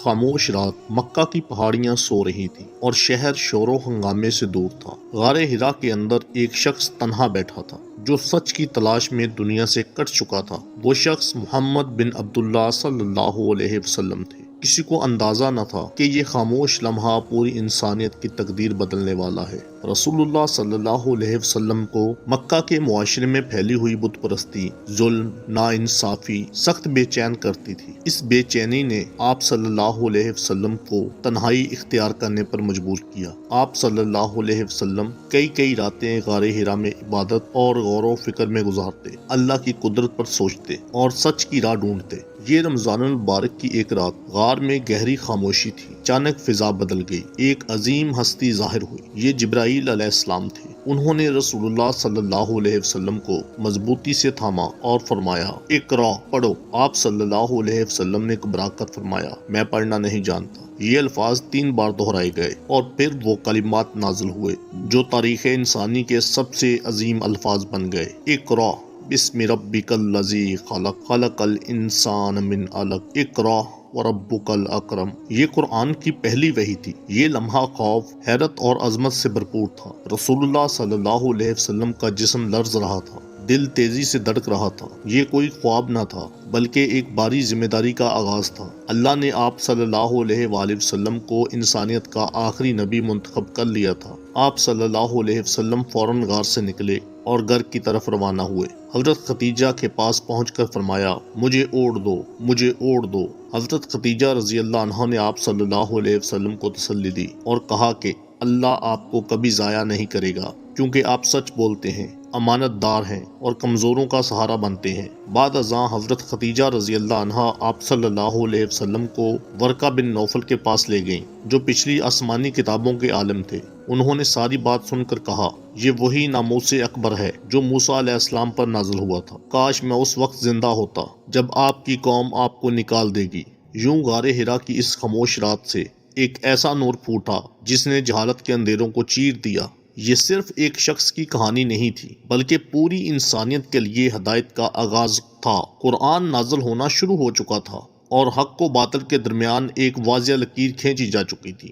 خاموش رات، مکہ کی پہاڑیاں سو رہی تھی اور شہر شور و ہنگامے سے دور تھا۔ غار حرا کے اندر ایک شخص تنہا بیٹھا تھا جو سچ کی تلاش میں دنیا سے کٹ چکا تھا۔ وہ شخص محمد بن عبداللہ صلی اللہ علیہ وسلم تھے۔ کسی کو اندازہ نہ تھا کہ یہ خاموش لمحہ پوری انسانیت کی تقدیر بدلنے والا ہے۔ رسول اللہ صلی اللہ علیہ وسلم کو مکہ کے معاشرے میں پھیلی ہوئی بت پرستی، ظلم، ناانصافی سخت بے چین کرتی تھی۔ اس بے چینی نے آپ صلی اللہ علیہ وسلم کو تنہائی اختیار کرنے پر مجبور کیا۔ آپ صلی اللہ علیہ وسلم کئی راتیں غار حرا میں عبادت اور غور و فکر میں گزارتے، اللہ کی قدرت پر سوچتے اور سچ کی راہ ڈھونڈتے۔ یہ رمضان المبارک کی ایک رات غار میں گہری خاموشی تھی۔ اچانک فضا بدل گئی، ایک عظیم ہستی ظاہر ہوئی۔ یہ جبرائیل علیہ السلام تھے۔ انہوں نے رسول اللہ صلی اللہ علیہ وسلم کو مضبوطی سے تھاما اور فرمایا، اقرا، پڑھو۔ آپ صلی اللہ علیہ وسلم نے گھبرا کر فرمایا، میں پڑھنا نہیں جانتا۔ یہ الفاظ 3 بار دہرائے گئے اور پھر وہ کلمات نازل ہوئے جو تاریخ انسانی کے سب سے عظیم الفاظ بن گئے۔ اقرا بسم ربک الذی خلق، خلق الانسان من علق، اقرا وربک الاکرم۔ یہ قرآن کی پہلی وحی تھی۔ یہ لمحہ خوف، حیرت اور عظمت سے بھرپور تھا۔ رسول اللہ صلی اللہ علیہ وسلم کا جسم لرز رہا تھا، دل تیزی سے دھڑک رہا تھا۔ یہ کوئی خواب نہ تھا بلکہ ایک باری ذمہ داری کا آغاز تھا۔ اللہ نے آپ صلی اللہ علیہ وآلہ وسلم کو انسانیت کا آخری نبی منتخب کر لیا تھا۔ آپ صلی اللہ علیہ وسلم فوراً غار سے نکلے اور گھر کی طرف روانہ ہوئے۔ حضرت خدیجہ کے پاس پہنچ کر فرمایا، مجھے اوڑھ دو، مجھے اوڑھ دو۔ حضرت خدیجہ رضی اللہ عنہا نے آپ صلی اللہ علیہ وسلم کو تسلی دی اور کہا کہ اللہ آپ کو کبھی ضائع نہیں کرے گا، کیونکہ آپ سچ بولتے ہیں، امانت دار ہیں اور کمزوروں کا سہارا بنتے ہیں۔ بعد ازاں حضرت خدیجہ رضی اللہ عنہا آپ صلی اللہ علیہ وسلم کو ورقہ بن نوفل کے پاس لے گئیں جو پچھلی آسمانی کتابوں کے عالم تھے۔ انہوں نے ساری بات سن کر کہا، یہ وہی ناموس اکبر ہے جو موسیٰ علیہ السلام پر نازل ہوا تھا۔ کاش میں اس وقت زندہ ہوتا جب آپ کی قوم آپ کو نکال دے گی۔ یوں غار حرا کی اس خاموش رات سے ایک ایسا نور پھوٹا جس نے جہالت کے اندھیروں کو چیر دیا۔ یہ صرف ایک شخص کی کہانی نہیں تھی بلکہ پوری انسانیت کے لیے ہدایت کا آغاز تھا۔ قرآن نازل ہونا شروع ہو چکا تھا اور حق و باطل کے درمیان ایک واضح لکیر کھینچی جا چکی تھی۔